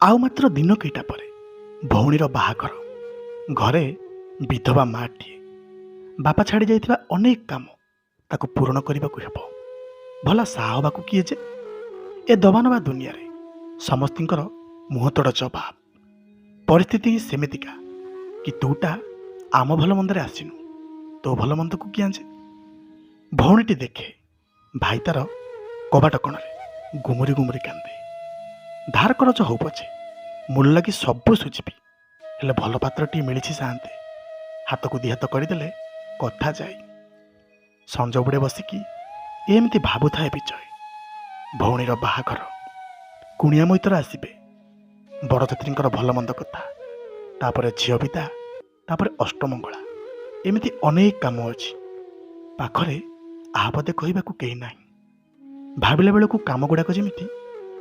ଆଉ ମାତ୍ର ଦିନ କେଇଟା ପରେ ଭଉଣୀର ବାହାଘର। ଘରେ ବିଧବା ମାଟିଏ। ବାପା ଛାଡ଼ି ଯାଇଥିବା ଅନେକ କାମ ତାକୁ ପୂରଣ କରିବାକୁ ହେବ। ଭଲା ସାହା ହେବାକୁ କିଏ ଯେ? ଏ ଦବାନବା ଦୁନିଆରେ ସମସ୍ତଙ୍କର ମୁହଁତୋଡ଼ ଜବାବ। ପରିସ୍ଥିତି ହିଁ ସେମିତିକା କି ତୁଟା ଆମ ଭଲ ମନ୍ଦରେ ଆସିନୁ, ତୋ ଭଲ ମନ୍ଦକୁ କିଏ ଆଞ୍ଚେ? ଭଉଣୀଟି ଦେଖେ ଭାଇ ତାର କବାଟ କଣରେ ଗୁମୁରି ଗୁମୁରି କାନ୍ଦେ। ଧାର କରଜ ହଉ ପଛେ ମୂଲ ଲାଗି ସବୁ ସୁଝିବି, ହେଲେ ଭଲ ପାତ୍ରଟିଏ ମିଳିଛି ସାନ୍ତେ। ହାତକୁ ଦି ହାତ କରିଦେଲେ କଥା ଯାଇ। ସଞ୍ଜ ବୁଡ଼େ ବସିକି ଏମିତି ଭାବୁଥାଏ ବିଜୟ। ଭଉଣୀର ବାହାଘର, କୁଣିଆ ମୈତ୍ର ଆସିବେ, ବରଯାତ୍ରୀଙ୍କର ଭଲ ମନ୍ଦ କଥା, ତାପରେ ଝିଅ ବିଦା, ତାପରେ ଅଷ୍ଟମଙ୍ଗଳା। ଏମିତି ଅନେକ କାମ ଅଛି। ପାଖରେ ଆହାପଦେ କହିବାକୁ କେହି ନାହିଁ। ଭାବିଲା ବେଳକୁ କାମ ଗୁଡ଼ାକ ଯେମିତି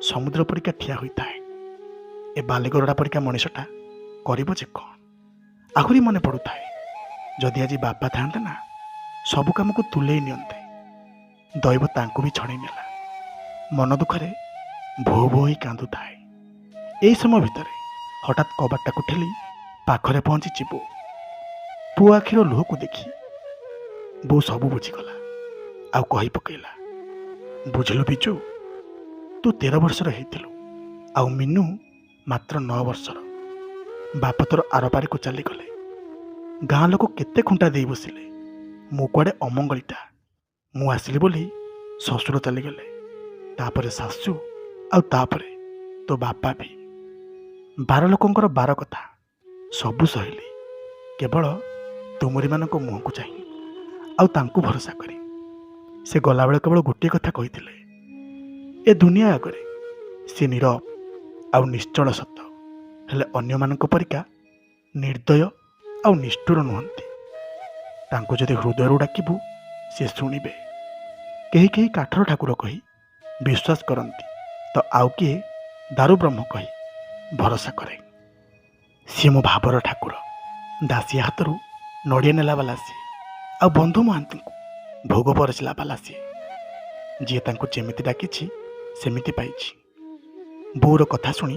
ସମୁଦ୍ର ପରିକା ଠିଆ ହୋଇଥାଏ। ଏ ବାଲିଗରଡ଼ା ପରିକା ମଣିଷଟା କରିବ ଯେ କ'ଣ? ଆହୁରି ମନେ ପଡ଼ୁଥାଏ, ଯଦି ଆଜି ବାପା ଥାନ୍ତେ ନା, ସବୁ କାମକୁ ତୁଲେଇ ନିଅନ୍ତେ। ଦୈବ ତାଙ୍କୁ ବି ଛଡ଼େଇ ନେଲା। ମନ ଦୁଃଖରେ ଭୋ ଭୋ ହୋଇ କାନ୍ଦୁଥାଏ। ଏହି ସମୟ ଭିତରେ ହଠାତ୍ କବାଟଟାକୁ ଠେଲି ପାଖରେ ପହଞ୍ଚିଛି ବୋଉ। ପୁଅ ଆଖିର ଲୁହକୁ ଦେଖି ବୋଉ ସବୁ ବୁଝିଗଲା। ଆଉ କହି ପକେଇଲା, ବୁଝିଲୁ ବିଜୁ, ତୁ 13 ବର୍ଷର ହେଇଥିଲୁ, ଆଉ ମିନୁ ମାତ୍ର 9 ବର୍ଷର। ବାପ ତୋର ଆରପାରିକୁ ଚାଲିଗଲେ। ଗାଁ ଲୋକ କେତେ ଖୁଣ୍ଟା ଦେଇ ବସିଲେ। ମୁଁ କୁଆଡ଼େ ଅମଙ୍ଗଳିଟା। ମୁଁ ଆସିଲି ବୋଲି ଶ୍ୱଶୁର ଚାଲିଗଲେ, ତାପରେ ଶାଶୁ, ଆଉ ତାପରେ ତୋ ବାପା ବି। 12 ଲୋକଙ୍କର 12 କଥା ସବୁ ସହିଲି, କେବଳ ତୁମରିମାନଙ୍କ ମୁହଁକୁ ଚାହିଁ, ଆଉ ତାଙ୍କୁ ଭରସା କରି। ସେ ଗଲାବେଳେ କେବଳ ଗୋଟିଏ କଥା କହିଥିଲେ, ଏ ଦୁନିଆ ଆଗରେ ସେ ନୀରବ ଆଉ ନିଶ୍ଚଳ ସତ, ହେଲେ ଅନ୍ୟମାନଙ୍କ ପରିକା ନିର୍ଦ୍ଦୟ ଆଉ ନିଷ୍ଠୁର ନୁହନ୍ତି। ତାଙ୍କୁ ଯଦି ହୃଦୟରୁ ଡାକିବୁ ସେ ଶୁଣିବେ। କେହି କେହି କାଠର ଠାକୁର କହି ବିଶ୍ୱାସ କରନ୍ତି, ତ ଆଉ କିଏ ଦାରୁ ବ୍ରହ୍ମ କହି ଭରସା କରେ। ସିଏ ମୋ ଭାବର ଠାକୁର। ଦାସିଆ ହାତରୁ ନଡ଼ିଆ ନେଲା ବାଲା ସିଏ, ଆଉ ବନ୍ଧୁ ମହାନ୍ତିଙ୍କୁ ଭୋଗ ପରସିଲା ବାଲା ସିଏ। ଯିଏ ତାଙ୍କୁ ଯେମିତି ଡାକିଛି ସେମିତି ପାଇଛି। ବୋଉର କଥା ଶୁଣି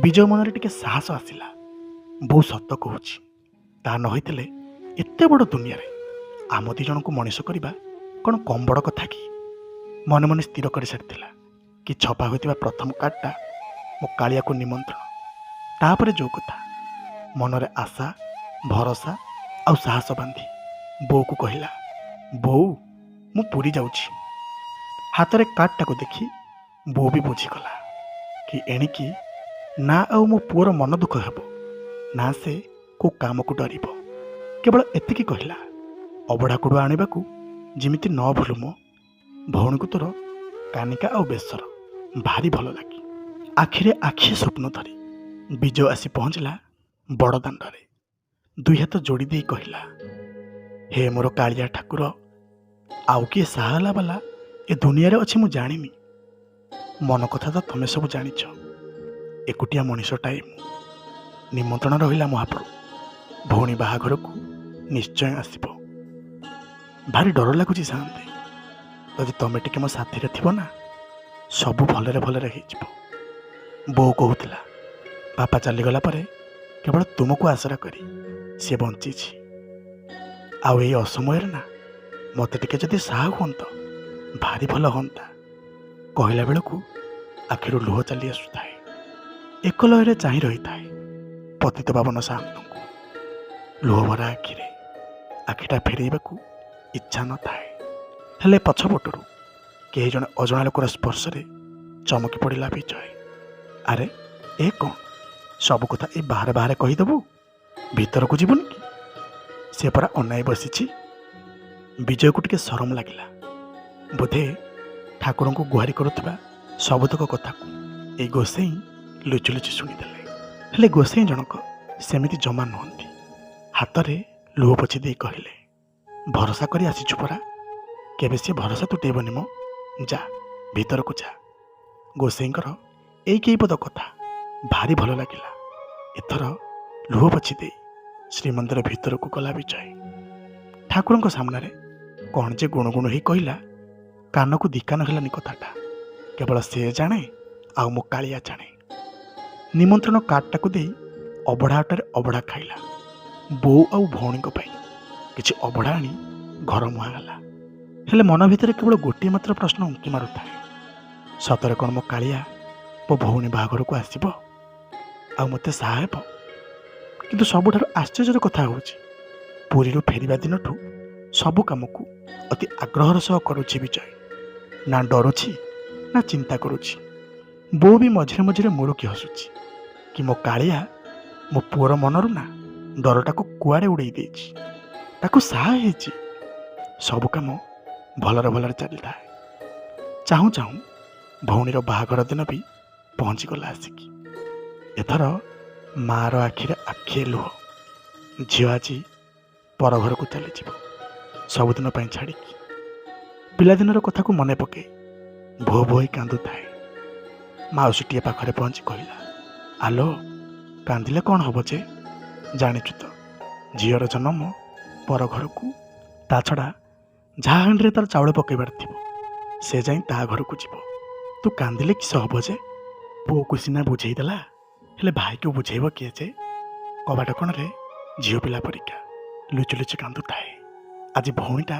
ବିଜୟ ମନରେ ଟିକେ ସାହସ ଆସିଲା। ବୋଉ ସତ କହୁଛି। ତାହା ନ ହୋଇଥିଲେ ଏତେ ବଡ଼ ଦୁନିଆରେ ଆମ ଦି ଜଣଙ୍କୁ ମଣିଷ କରିବା କ'ଣ କମ୍ ବଡ଼ କଥା କି? ମନେ ମନେ ସ୍ଥିର କରିସାରିଥିଲା କି ଛପା ହୋଇଥିବା ପ୍ରଥମ କାର୍ଡ଼ଟା ମୋ କାଳିଆକୁ ନିମନ୍ତ୍ରଣ। ତାପରେ ଯେଉଁ କଥା, ମନରେ ଆଶା, ଭରସା ଆଉ ସାହସ ବାନ୍ଧି ବୋଉକୁ କହିଲା, ବୋଉ, ମୁଁ ପୁରୀ ଯାଉଛି। ହାତରେ କାର୍ଡ଼ଟାକୁ ଦେଖି ବୋଉ ବି ବୁଝିଗଲା କି ଏଣିକି ନା ଆଉ ମୋ ପୁଅର ମନ ଦୁଃଖ ହେବ, ନା ସେ କେଉଁ କାମକୁ ଡରିବ। କେବଳ ଏତିକି କହିଲା, ଅବଢ଼ାକୁଡ଼ୁ ଆଣିବାକୁ ଯେମିତି ନ ଭୁଲୁ ମୋ ଭଉଣୀକୁ ତୋର କାନିକା ଆଉ ବେସର ଭାରି ଭଲ ଲାଗେ। ଆଖିରେ ଆଖିଏ ସ୍ୱପ୍ନ ଧରି ବିଜୟ ଆସି ପହଞ୍ଚିଲା ବଡ଼ ଦାଣ୍ଡରେ। ଦୁଇ ହାତ ଯୋଡ଼ି ଦେଇ କହିଲା, ହେ ମୋର କାଳିଆ ଠାକୁର, ଆଉ କିଏ ସାହା ହେଲା ବାଲା ଏ ଦୁନିଆରେ ଅଛି ମୁଁ ଜାଣିନି। ମନ କଥା ତ ତମେ ସବୁ ଜାଣିଛ। ଏକୁଟିଆ ମଣିଷଟାଏ ମୁଁ। ନିମନ୍ତ୍ରଣ ରହିଲା ମହାପ୍ରଭୁ, ଭଉଣୀ ବାହାଘରକୁ ନିଶ୍ଚୟ ଆସିବ। ଭାରି ଡର ଲାଗୁଛି ସାନ୍ତେ। ଯଦି ତମେ ଟିକେ ମୋ ସାଥିରେ ଥିବ ନା, ସବୁ ଭଲରେ ଭଲରେ ହେଇଯିବ। ବୋଉ କହୁଥିଲା, ବାପା ଚାଲିଗଲା ପରେ କେବଳ ତୁମକୁ ଆଶରା କରି ସିଏ ବଞ୍ଚିଛି। ଆଉ ଏଇ ଅସମୟରେ ନା, ମୋତେ ଟିକେ ଯଦି ସାହା ହୁଅନ୍ତ ଭାରି ଭଲ ହୁଅନ୍ତା। କହିଲା ବେଳକୁ ଆଖିରୁ ଲୁହ ଚାଲି ଆସୁଥାଏ। ଏକଲୟରେ ଚାହିଁ ରହିଥାଏ ପତିତ ପାବନ ସାଆନ୍ତଙ୍କୁ। ଲୁହ ଭରା ଆଖିରେ ଆଖିଟା ଫେରେଇବାକୁ ଇଚ୍ଛା ନଥାଏ, ହେଲେ ପଛପଟରୁ କେହି ଜଣେ ଅଜଣା ଲୋକର ସ୍ପର୍ଶରେ ଚମକି ପଡ଼ିଲା ବିଜୟ। ଆରେ ଏ କ'ଣ? ସବୁ କଥା ଏ ବାହାରେ ବାହାରେ କହିଦେବୁ, ଭିତରକୁ ଯିବୁନି କି? ସେ ପରା ଅନାଇ ବସିଛି। ବିଜୟକୁ ଟିକେ ସରମ ଲାଗିଲା। ବୋଧେ ଠାକୁରଙ୍କୁ ଗୁହାରି କରୁଥିବା ସବୁତକ କଥାକୁ ଏଇ ଗୋସେଇଁ ଲୁଚି ଲୁଚି ଶୁଣିଦେଲେ। ହେଲେ ଗୋସେଇଁ ଜଣକ ସେମିତି ଜମା ନୁହନ୍ତି। ହାତରେ ଲୁହ ପୋଛି ଦେଇ କହିଲେ, ଭରସା କରି ଆସିଛୁ ପରା, କେବେ ସେ ଭରସା ତୁଟେଇବନି ମ। ଯା, ଭିତରକୁ ଯା। ଗୋସେଇଙ୍କର ଏଇ କେଇପଦ କଥା ଭାରି ଭଲ ଲାଗିଲା। ଏଥର ଲୁହ ପୋଛି ଦେଇ ଶ୍ରୀମନ୍ଦିର ଭିତରକୁ ଗଲା ବିଜୟ। ଠାକୁରଙ୍କ ସାମ୍ନାରେ କ'ଣ ଯେ ଗୁଣୁଗୁଣୁ ହେଇ କହିଲା, କାନକୁ ଦିକାନ ହେଲାନି କଥାଟା। କେବଳ ସେ ଜାଣେ, ଆଉ ମୋ କାଳିଆ ଜାଣେ। ନିମନ୍ତ୍ରଣ କାର୍ଡ଼ଟାକୁ ଦେଇ ଅବଢ଼ା ହାଟରେ ଅବଢ଼ା ଖାଇଲା। ବୋଉ ଆଉ ଭଉଣୀଙ୍କ ପାଇଁ କିଛି ଅବଢ଼ା ଆଣି ଘର ମୁହାଁଗଲା। ହେଲେ ମନ ଭିତରେ କେବଳ ଗୋଟିଏ ମାତ୍ର ପ୍ରଶ୍ନ ଉଙ୍କି ମାରୁଥାଏ, ସତରେ କ'ଣ ମୋ କାଳିଆ ମୋ ଭଉଣୀ ବାହାଘରକୁ ଆସିବ ଆଉ ମୋତେ ସାହା ହେବ? କିନ୍ତୁ ସବୁଠାରୁ ଆଶ୍ଚର୍ଯ୍ୟର କଥା ହେଉଛି, ପୁରୀରୁ ଫେରିବା ଦିନଠୁ ସବୁ କାମକୁ ଅତି ଆଗ୍ରହର ସହ କରୁଛି ବିଜୟ। ନା ଡରୁଛି ନା ଚିନ୍ତା କରୁଛି। ବୋଉ ବି ମଝିରେ ମଝିରେ ମୁରୁକି ହସୁଛି କି ମୋ କାଳିଆ ମୋ ପୁଅର ମନରୁ ନା ଡରଟାକୁ କୁଆଡ଼େ ଉଡ଼େଇ ଦେଇଛି, ତାକୁ ସାହା ହେଇଛି। ସବୁ କାମ ଭଲରେ ଭଲରେ ଚାଲିଥାଏ। ଚାହୁଁ ଚାହୁଁ ଭଉଣୀର ବାହାଘର ଦିନ ବି ପହଞ୍ଚିଗଲା ଆସିକି। ଏଥର ମାଆର ଆଖିରେ ଆଖିଏ ଲୁହ। ଝିଅ ଆଜି ପର ଘରକୁ ଚାଲିଯିବ, ସବୁଦିନ ପାଇଁ ଛାଡ଼ିକି। ପିଲାଦିନର କଥାକୁ ମନେ ପକାଇ ଭୋ ଭୋ ହୋଇ କାନ୍ଦୁଥାଏ। ମାଉସୀଟିଏ ପାଖରେ ପହଞ୍ଚି କହିଲା, ଆଲୋ, କାନ୍ଦିଲେ କ'ଣ ହବ ଯେ? ଜାଣିଛୁ ତ ଝିଅର ଜନ୍ମ ପର ଘରକୁ। ତା ଛଡ଼ା ଯାହା ହାଣ୍ଡିରେ ତାର ଚାଉଳ ପକାଇବାର ଥିବ ସେ ଯାଇ ତା ଘରକୁ ଯିବ। ତୁ କାନ୍ଦିଲେ କିସ ହବ ଯେ? ପୁଅକୁ ସିନା ବୁଝେଇ ଦେଲା, ହେଲେ ଭାଇକୁ ବୁଝେଇବ କିଏ ଯେ? କବାଟ କୋଣରେ ଝିଅ ପିଲା ପରିକା ଲୁଚି ଲୁଚି କାନ୍ଦୁଥାଏ। ଆଜି ଭଉଣୀଟା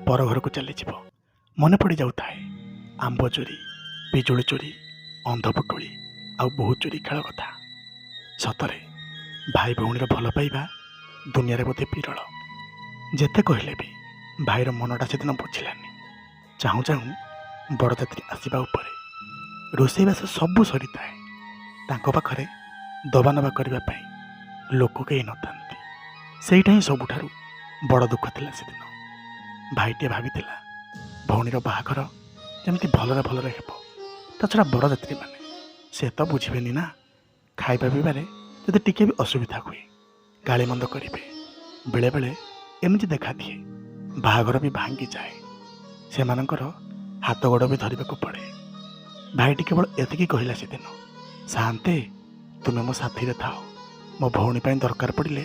ପର ଘରକୁ ଚାଲିଯିବ। ମନେ ପଡ଼ିଯାଉଥାଏ ଆମ୍ବ ଚୋରି, ପିଜୁଳି ଚୋରି, ଅନ୍ଧପୁଟୁଳି ଆଉ ବୋହୂ ଚୋରି ଖେଳ କଥା। ସତରେ ଭାଇ ଭଉଣୀର ଭଲ ପାଇବା ଦୁନିଆରେ ବୋଧେ ବିରଳ। ଯେତେ କହିଲେ ବି ଭାଇର ମନଟା ସେଦିନ ବୁଝିଲାନି। ଚାହୁଁ ଚାହୁଁ ବରଯାତ୍ରୀ ଆସିବା ଉପରେ। ରୋଷେଇବାସ ସବୁ ସରିଥାଏ। ତାଙ୍କ ପାଖରେ ଦବା ନେବା କରିବା ପାଇଁ ଲୋକ କେହି ନଥାନ୍ତି। ସେଇଟା ହିଁ ସବୁଠାରୁ ବଡ଼ ଦୁଃଖ ଥିଲା ସେଦିନ। ଭାଇଟିଏ ଭାବିଥିଲା ଭଉଣୀର ବାହାଘର ଯେମିତି ଭଲରେ ଭଲରେ ହେବ। ତା ଛଡ଼ା ବରଯାତ୍ରୀମାନେ ସେ ତ ବୁଝିବେନି ନା। ଖାଇବା ପିଇବାରେ ଯଦି ଟିକେ ବି ଅସୁବିଧା ହୁଏ ଗାଳିମନ୍ଦ କରିବେ। ବେଳେବେଳେ ଏମିତି ଦେଖାଦିଏ ବାହାଘର ବି ଭାଙ୍ଗିଯାଏ। ସେମାନଙ୍କର ହାତ ଗୋଡ଼ ବି ଧରିବାକୁ ପଡ଼େ। ଭାଇଟି କେବଳ ଏତିକି କହିଲା ସେଦିନ, ଶାନ୍ତେ, ତୁମେ ମୋ ସାଥିରେ ଥାଅ। ମୋ ଭଉଣୀ ପାଇଁ ଦରକାର ପଡ଼ିଲେ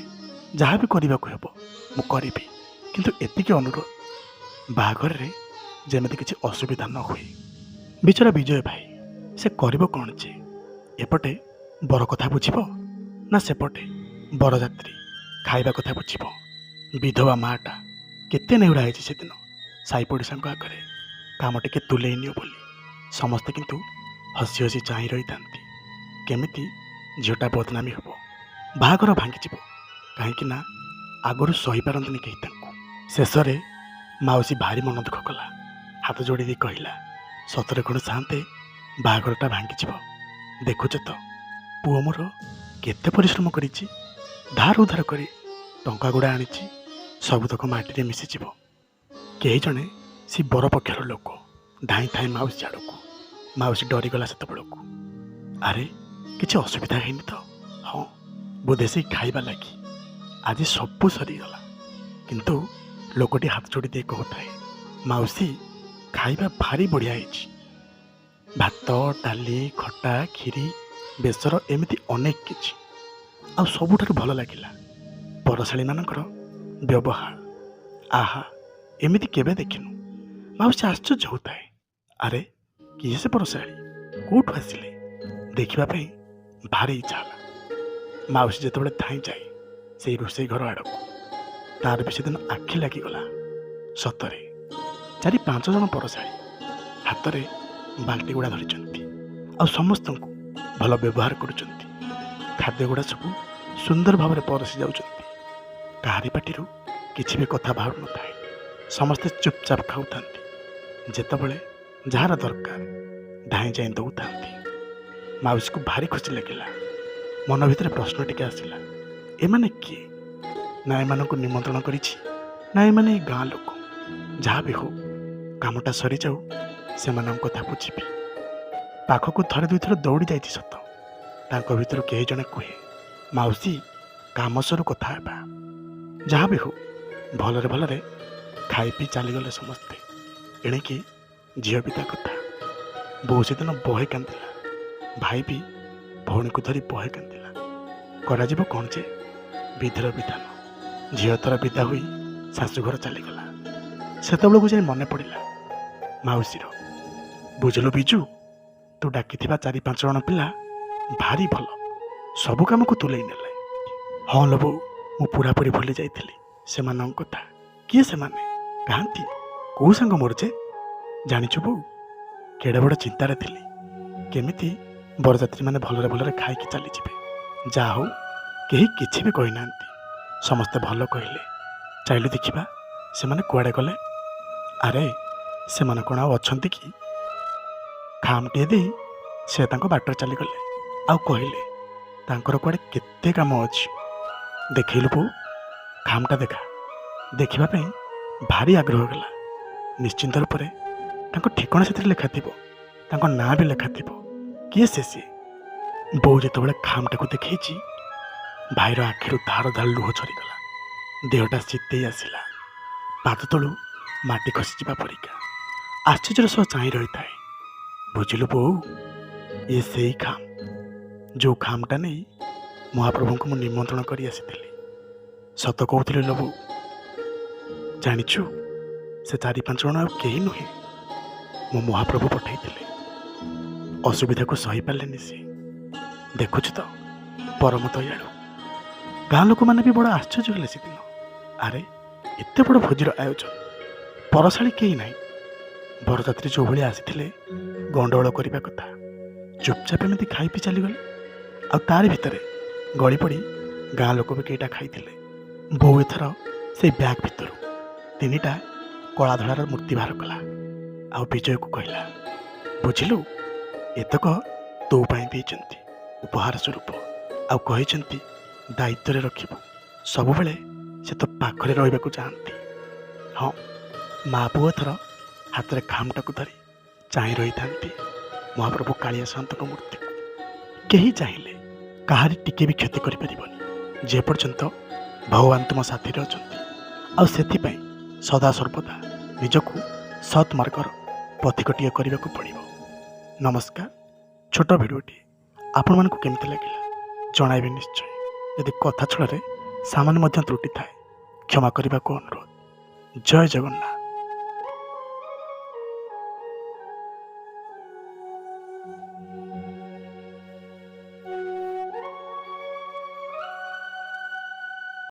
ଯାହା ବି କରିବାକୁ ହେବ ମୁଁ କରିବି, କିନ୍ତୁ ଏତିକି ଅନୁରୋଧ, ବାହାଘରରେ ଯେମିତି କିଛି ଅସୁବିଧା ନ ହୁଏ। ବିଚରା ବିଜୟ ଭାଇ ସେ କରିବ କ'ଣ ଯେ? ଏପଟେ ବର କଥା ବୁଝିବ ନା ସେପଟେ ବରଯାତ୍ରୀ ଖାଇବା କଥା ବୁଝିବ? ବିଧବା ମାଆଟା କେତେ ନେହୁରା ହେଇଛି ସେଦିନ ସାଇ ପଡ଼ିଶାଙ୍କ ଆଗରେ। କାମ ଟିକେ ତୁଲେଇ ନିଅ ବୋଲି ସମସ୍ତେ କିନ୍ତୁ ହସି ହସି ଚାହିଁ ରହିଥାନ୍ତି। କେମିତି ଝିଅଟା ବଦନାମୀ ହେବ, ବାହାଘର ଭାଙ୍ଗିଯିବ। କାହିଁକି ନା ଆଗରୁ ସହିପାରନ୍ତିନି କେହି ତାଙ୍କୁ। ଶେଷରେ ମାଉସୀ ଭାରି ମନ ଦୁଃଖ କଲା। ହାତ ଯୋଡ଼ି ଦେଇ କହିଲା, ସତରେ କ'ଣ ଶାନ୍ତେ ବାହାଘରଟା ଭାଙ୍ଗିଯିବ? ଦେଖୁଛ ତ ପୁଅ ମୋର କେତେ ପରିଶ୍ରମ କରିଛି। ଧାର ଉଧାର କରି ଟଙ୍କା ଗୁଡ଼ା ଆଣିଛି, ସବୁତକ ମାଟିରେ ମିଶିଯିବ। କେହି ଜଣେ ସେ ବର ପକ୍ଷର ଲୋକ ଧାଇଁ ଥାଏ ମାଉସୀ ଆଡ଼କୁ। ମାଉସୀ ଡରିଗଲା ସେତେବେଳକୁ। ଆରେ କିଛି ଅସୁବିଧା ହେଇନି ତ? ହଁ, ବୋଧେ ସେଇ ଖାଇବା ଲାଗି ଆଜି ସବୁ ସରିଗଲା। କିନ୍ତୁ ଲୋକଟି ହାତ ଯୋଡ଼ି ଦେଇ କହୁଥାଏ, ମାଉସୀ ଖାଇବା ଭାରି ବଢ଼ିଆ ହେଇଛି। ଭାତ, ଡାଲି, ଖଟା, କ୍ଷୀରି, ବେସର, ଏମିତି ଅନେକ କିଛି। ଆଉ ସବୁଠାରୁ ଭଲ ଲାଗିଲା ପରଶାଳୀମାନଙ୍କର ବ୍ୟବହାର। ଆହା, ଏମିତି କେବେ ଦେଖିନୁ। ମାଉସୀ ଆଶ୍ଚର୍ଯ୍ୟ ହେଉଥାଏ, ଆରେ କିଏ ସେ ପରଶାଳୀ, କେଉଁଠୁ ଆସିଲେ? ଦେଖିବା ପାଇଁ ଭାରି ଇଚ୍ଛା ହେଲା। ମାଉସୀ ଯେତେବେଳେ ଧାଇଁ ଯାଏ ସେଇ ରୋଷେଇ ଘର ଆଡ଼କୁ, ତାର ବି ସେଦିନ ଆଖି ଲାଗିଗଲା। ସତରେ 4-5 ଜଣ ପରଶାଳୀ ହାତରେ ବାଲ୍ଟି ଗୁଡ଼ା ଧରିଛନ୍ତି ଆଉ ସମସ୍ତଙ୍କୁ ଭଲ ବ୍ୟବହାର କରୁଛନ୍ତି। ଖାଦ୍ୟ ଗୁଡ଼ା ସବୁ ସୁନ୍ଦର ଭାବରେ ପରସି ଯାଉଛନ୍ତି। କାହାରି ପାଟିରୁ କିଛି ବି କଥା ବାହାରୁ ନଥାଏ। ସମସ୍ତେ ଚୁପଚାପ ଖାଉଥାନ୍ତି। ଯେତେବେଳେ ଯାହାର ଦରକାର ଧାଇଁ ଯାଇ ଦେଉଥାନ୍ତି। ମାଉସୀକୁ ଭାରି ଖୁସି ଲାଗିଲା। ମନ ଭିତରେ ପ୍ରଶ୍ନ ଟିକେ ଆସିଲା, ଏମାନେ କିଏ? ନା ଏମାନଙ୍କୁ ନିମନ୍ତ୍ରଣ କରିଛି, ନା ଏମାନେ ଏଇ ଗାଁ ଲୋକ? ଯାହା ବି ହଉ କାମଟା ସରିଯାଉ, ସେମାନଙ୍କ କଥା ବୁଝିବି। ପାଖକୁ ଥରେ ଦୁଇଥର ଦୌଡ଼ି ଯାଇଛି ସତ। ତାଙ୍କ ଭିତରୁ କେହି ଜଣେ କୁହେ, ମାଉସୀ କାମ ସରୁ କଥା ହେବା। ଯାହା ବି ହଉ ଭଲରେ ଭଲରେ ଖାଇ ପିଇ ଚାଲିଗଲେ ସମସ୍ତେ। ଏଣିକି ଝିଅ ବି ତା କଥା। ବୋଉ ସେଦିନ ବହେ କାନ୍ଦିଲା। ଭାଇ ବି ଭଉଣୀକୁ ଧରି ବହେ କାନ୍ଦିଲା। କରାଯିବ କ'ଣ ଯେ? ବିଧିର ବିଧାନ। ଝିଅ ତର ବିଦା ହୋଇ ଶାଶୁଘର ଚାଲିଗଲା। ସେତେବେଳକୁ ଯାଇ ମନେ ପଡ଼ିଲା ମାଉସୀର, ବୁଝିଲୁ ବିଜୁ, ତୁ ଡାକିଥିବା 4-5 ଜଣ ପିଲା ଭାରି ଭଲ। ସବୁ କାମକୁ ତୁଲେଇ ନେଲେ। ହଁ ଲୋ ବୋଉ, ମୁଁ ପୁରାପୁରି ଭୁଲି ଯାଇଥିଲି ସେମାନଙ୍କ କଥା। କିଏ ସେମାନେ? କାହାନ୍ତି? କୋଉ ସାଙ୍ଗ ମୋର ଯେ? ଜାଣିଛୁ ବୋଉ, କେଡ଼େ ବଡ଼ ଚିନ୍ତାରେ ଥିଲି। କେମିତି ବରଯାତ୍ରୀମାନେ ଭଲରେ ଭଲରେ ଖାଇକି ଚାଲିଯିବେ। ଯାହା ହଉ କେହି କିଛି ବି କହିନାହାନ୍ତି। ସମସ୍ତେ ଭଲ କହିଲେ। ଚାଇଲୁ ଦେଖିବା ସେମାନେ କୁଆଡ଼େ ଗଲେ। ଆରେ ସେମାନେ କ'ଣ ଆଉ ଅଛନ୍ତି କି? ଖାମଟିଏ ଦେଇ ସେ ତାଙ୍କ ବାଟରେ ଚାଲିଗଲେ। ଆଉ କହିଲେ ତାଙ୍କର କୁଆଡ଼େ କେତେ କାମ ଅଛି। ଦେଖେଇଲୁ ବୋଉ, ଖାମଟା ଦେଖା। ଦେଖିବା ପାଇଁ ଭାରି ଆଗ୍ରହ ହେଲା। ନିଶ୍ଚିନ୍ତ ରୂପରେ ତାଙ୍କ ଠିକଣା ସେଥିରେ ଲେଖାଥିବ, ତାଙ୍କ ନାଁ ବି ଲେଖାଥିବ। କିଏ ସିଏ? ବୋଉ ଯେତେବେଳେ ଖାମଟାକୁ ଦେଖେଇଛି, ଭାଇର ଆଖିରୁ ଧାର ଧାର ଲୁହ ଝରିଗଲା। ଦେହଟା ଶୀତେଇ ଆସିଲା। ପାଦ ତଳୁ ମାଟି ଖସିଯିବା ପରିକା ଆଶ୍ଚର୍ଯ୍ୟର ସହ ଚାହିଁ ରହିଥାଏ। ବୁଝିଲୁ ବୋଉ, ଏ ସେଇ ଖାମ, ଯେଉଁ ଖାମଟା ନେଇ ମହାପ୍ରଭୁଙ୍କୁ ମୁଁ ନିମନ୍ତ୍ରଣ କରି ଆସିଥିଲି। ସତ କହୁଥିଲି ଲୋ ବୋଉ। ଜାଣିଛୁ, ସେ 4-5 ଜଣ ଆଉ କେହି ନୁହେଁ, ମୋ ମହାପ୍ରଭୁ ପଠାଇଥିଲେ। ଅସୁବିଧାକୁ ସହିପାରିଲେନି ସେ। ଦେଖୁଛୁ ତ ପରମ ଦୟାଳୁ। ଗାଁ ଲୋକମାନେ ବି ବଡ଼ ଆଶ୍ଚର୍ଯ୍ୟ ହେଲେ ସେଦିନ। ଆରେ ଏତେ ବଡ଼ ଭୋଜିର ଆୟୋଜନ, ପରଶାଳୀ କେହି ନାହିଁ। ବରଯାତ୍ରୀ ଯେଉଁଭଳି ଆସିଥିଲେ ଗଣ୍ଡଗୋଳ କରିବା କଥା, ଚୁପଚାପ ଏମିତି ଖାଇ ପିଇ ଚାଲିଗଲେ। ଆଉ ତାରି ଭିତରେ ଗଳି ପଡ଼ି ଗାଁ ଲୋକ ବି କେଇଟା ଖାଇଥିଲେ। ବୋଉ ଏଥର ସେଇ ବ୍ୟାଗ୍ ଭିତରୁ 3ଟା କଳା ଧଳାର ମୂର୍ତ୍ତି ବାହାର କଲା। ଆଉ ବିଜୟକୁ କହିଲା, ବୁଝିଲୁ, ଏତକ ତୋ ପାଇଁ ଦେଇଛନ୍ତି ଉପହାର ସ୍ୱରୂପ। ଆଉ କହିଛନ୍ତି ଦାୟିତ୍ୱରେ ରଖିବୁ। ସବୁବେଳେ ସେ ତୋ ପାଖରେ ରହିବାକୁ ଚାହାନ୍ତି। ହଁ, ମା ପୁଅ ଏଥର ହାତରେ ଖାମଟାକୁ ଧରି ଚାହିଁ ରହିଥାନ୍ତି ମହାପ୍ରଭୁ କାଳିଆ ସାନ୍ତଙ୍କ ମୂର୍ତ୍ତିକୁ। କେହି ଚାହିଁଲେ କାହାରି ଟିକେ ବି କ୍ଷତି କରିପାରିବନି, ଯେ ପର୍ଯ୍ୟନ୍ତ ଭଗବାନ ତୁମ ସାଥିରେ ଅଛନ୍ତି। ଆଉ ସେଥିପାଇଁ ସଦାସର୍ବଦା ନିଜକୁ ସତ୍ ମାର୍ଗର ପଥିକଟିଏ କରିବାକୁ ପଡ଼ିବ। ନମସ୍କାର। ଛୋଟ ଭିଡ଼ିଓଟି ଆପଣମାନଙ୍କୁ କେମିତି ଲାଗିଲା ଜଣାଇବେ ନିଶ୍ଚୟ। ଯଦି କଥା ଛଳରେ ସାମାନ୍ୟ ମଧ୍ୟ ତ୍ରୁଟି ଥାଏ, କ୍ଷମା କରିବାକୁ ଅନୁରୋଧ। ଜୟ ଜଗନ୍ନାଥ।